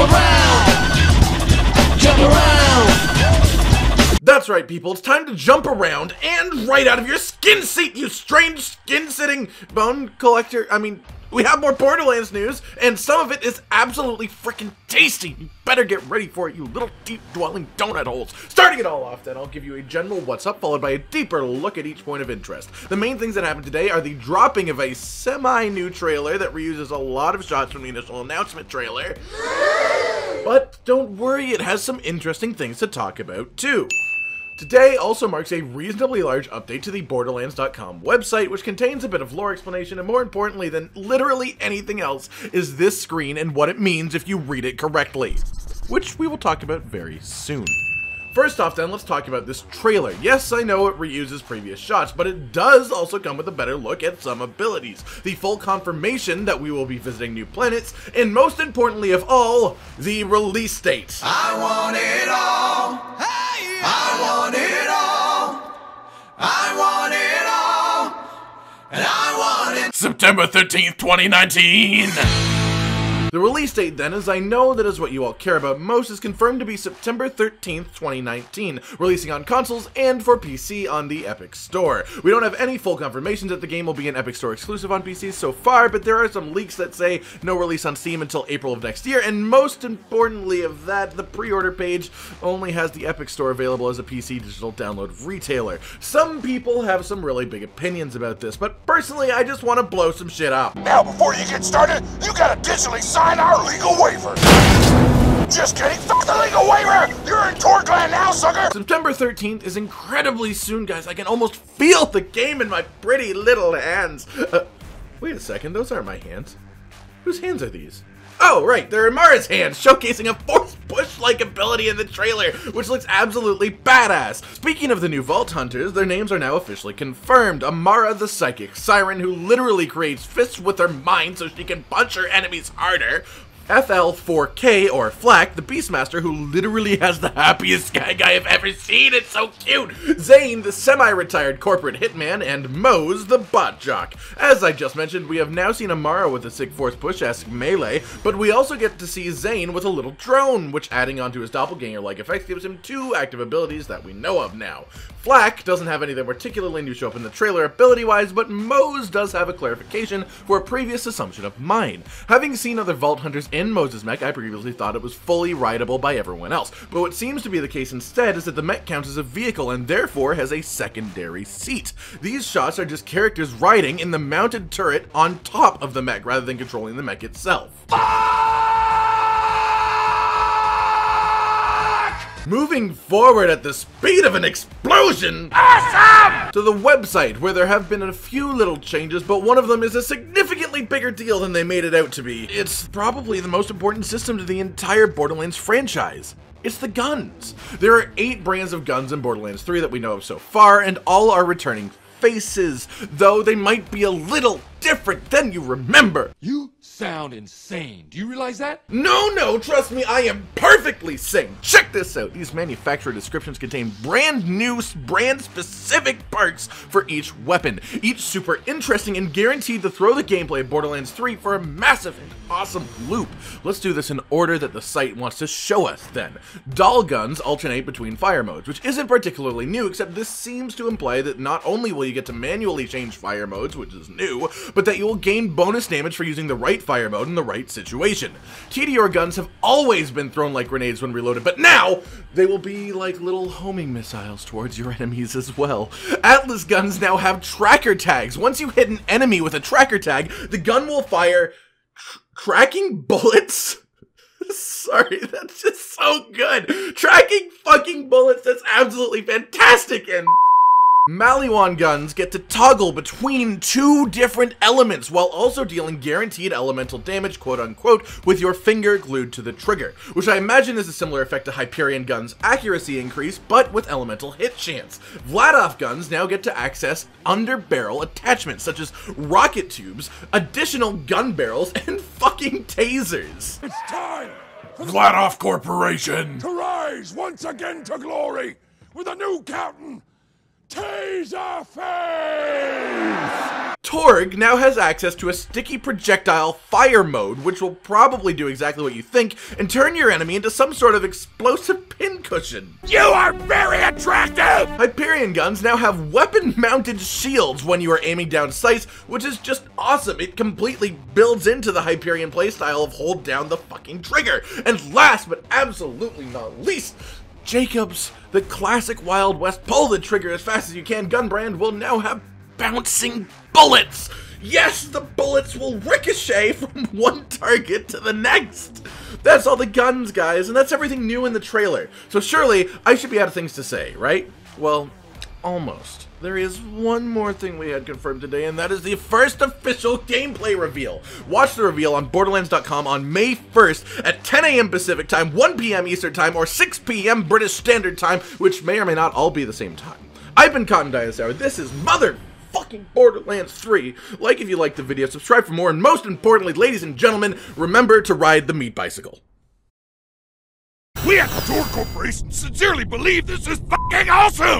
around, jump around. That's right, people, it's time to jump around and right out of your skin seat, you strange skin-sitting bone collector. I mean, we have more Borderlands news, and some of it is absolutely freaking tasty. You better get ready for it, you little deep-dwelling donut holes. Starting it all off, then, I'll give you a general what's up, followed by a deeper look at each point of interest. The main things that happened today are the dropping of a semi-new trailer that reuses a lot of shots from the initial announcement trailer. But don't worry, it has some interesting things to talk about, too. Today also marks a reasonably large update to the Borderlands.com website, which contains a bit of lore explanation, and more importantly than literally anything else is this screen and what it means if you read it correctly, which we will talk about very soon. First off then, let's talk about this trailer. Yes, I know it reuses previous shots, but it does also come with a better look at some abilities, the full confirmation that we will be visiting new planets, and most importantly of all, the release date. I want it all. Hey, I want it all. I want it all. And I want it. September 13th, 2019! The release date then, as I know that is what you all care about most, is confirmed to be September 13th, 2019, releasing on consoles and for PC on the Epic Store. We don't have any full confirmations that the game will be an Epic Store exclusive on PC so far, but there are some leaks that say no release on Steam until April of next year, and most importantly of that, the pre-order page only has the Epic Store available as a PC digital download retailer. Some people have some really big opinions about this, but personally I just want to blow some shit up. Now, before you get started, you gotta digitally sign our legal waiver. Just kidding, fuck the legal waiver! You're in Torgland now, sucker! September 13th is incredibly soon, guys. I can almost feel the game in my pretty little hands. Wait a second, those aren't my hands. Whose hands are these? Oh, right, they're Amara's hands, showcasing a force push-like ability in the trailer, which looks absolutely badass. Speaking of the new Vault Hunters, their names are now officially confirmed. Amara the Psychic Siren, who literally creates fists with her mind so she can punch her enemies harder. FL4K, or Flak, the Beastmaster, who literally has the happiest sky guy I've ever seen. It's so cute. Zane, the semi-retired corporate hitman, and Mose, the bot jock. As I just mentioned, we have now seen Amara with a sick force push-esque melee, but we also get to see Zane with a little drone, which adding onto his doppelganger-like effects gives him two active abilities that we know of now. Flak doesn't have anything particularly new show up in the trailer ability-wise, but Mose does have a clarification for a previous assumption of mine. Having seen other Vault Hunters in Mose's mech, I previously thought it was fully rideable by everyone else, but what seems to be the case instead is that the mech counts as a vehicle and therefore has a secondary seat. These shots are just characters riding in the mounted turret on top of the mech rather than controlling the mech itself. Moving forward at the speed of an explosion, awesome! To the website, where there have been a few little changes, but one of them is a significantly bigger deal than they made it out to be. It's probably the most important system to the entire Borderlands franchise. It's the guns. There are 8 brands of guns in Borderlands 3 that we know of so far, and all are returning faces, though they might be a little different than you remember. You sound insane. Do you realize that? No, trust me, I am perfectly sane. Check this out. These manufacturer descriptions contain brand new, brand specific parts for each weapon, each super interesting and guaranteed to throw the gameplay of Borderlands 3 for a massive and awesome loop. Let's do this in order that the site wants to show us then. Doll guns alternate between fire modes, which isn't particularly new, except this seems to imply that not only will you get to manually change fire modes, which is new, but that you will gain bonus damage for using the right fire mode in the right situation. TDR guns have always been thrown like grenades when reloaded, but now they will be like little homing missiles towards your enemies as well. Atlas guns now have tracker tags. Once you hit an enemy with a tracker tag, the gun will fire tracking bullets. Sorry, that's just so good. Tracking fucking bullets, that's absolutely fantastic. And Maliwan guns get to toggle between 2 different elements while also dealing guaranteed elemental damage, quote unquote, with your finger glued to the trigger, which I imagine is a similar effect to Hyperion guns' accuracy increase, but with elemental hit chance. Vladoff guns now get to access under-barrel attachments such as rocket tubes, additional gun barrels, and fucking tasers. It's time for the Vladoff Corporation to rise once again to glory with a new captain. Taser face! Torg now has access to a sticky projectile fire mode, which will probably do exactly what you think and turn your enemy into some sort of explosive pincushion. You are very attractive! Hyperion guns now have weapon-mounted shields when you are aiming down sights, which is just awesome. It completely builds into the Hyperion playstyle of hold down the fucking trigger. And last but absolutely not least, Jacobs, the classic Wild West pull the trigger as fast as you can gun brand, will now have bouncing bullets! Yes, the bullets will ricochet from one target to the next! That's all the guns, guys, and that's everything new in the trailer. So surely, I should be out of things to say, right? Well, almost. There is one more thing we had confirmed today, and that is the first official gameplay reveal. Watch the reveal on Borderlands.com on May 1st at 10 a.m. Pacific Time, 1 p.m. Eastern Time, or 6 p.m. British Standard Time, which may or may not all be the same time. I've been Cotton Dinosaur. This is motherfucking Borderlands 3. Like if you liked the video, subscribe for more, and most importantly, ladies and gentlemen, remember to ride the meat bicycle. We at the Tor Corporation sincerely believe this is fucking awesome!